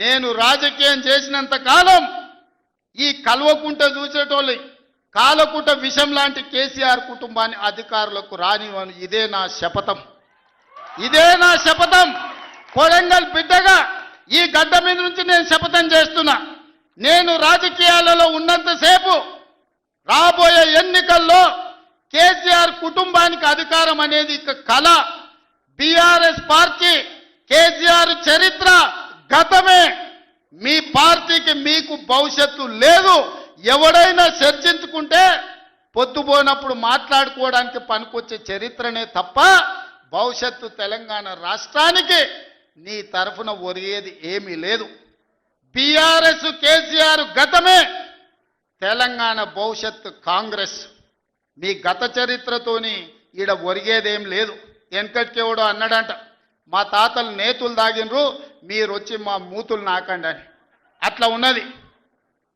నేను రాజకీయం చేసినంత కాలం ఈ కల్వకుంట చూసేటోళ్ళు కాలకుంట విషం లాంటి కేసీఆర్ కుటుంబాన్ని అధికారులకు రానివ్వను. ఇదే నా శపథం, ఇదే నా శపథం. కొడంగల్ బిడ్డగా ఈ గడ్డ మీద నుంచి నేను శపథం చేస్తున్నా. నేను రాజకీయాలలో ఉన్నంతసేపు రాబోయే ఎన్నికల్లో కేసీఆర్ కుటుంబానికి అధికారం అనేది ఇక కళ. బీఆర్ఎస్ పార్టీ కేసీఆర్ చరిత్ర గతమే. మీ పార్టీకి మీకు భవిష్యత్తు లేదు. ఎవడైనా చర్చించుకుంటే పొద్దుపోనప్పుడు మాట్లాడుకోవడానికి పనికొచ్చే చరిత్రనే తప్ప భవిష్యత్తు తెలంగాణ రాష్ట్రానికి నీ తరఫున ఒరిగేది ఏమీ లేదు. బీఆర్ఎస్ కేసీఆర్ గతమే, తెలంగాణ భవిష్యత్తు కాంగ్రెస్. మీ గత చరిత్రతోని ఈడ ఒరిగేదేం లేదు. వెనకటికెవడో అన్నాడంట, మా తాతలు నేతులు దాగినరు, మీరు వచ్చి మా మూతులు నాకండి అని. అట్లా ఉన్నది.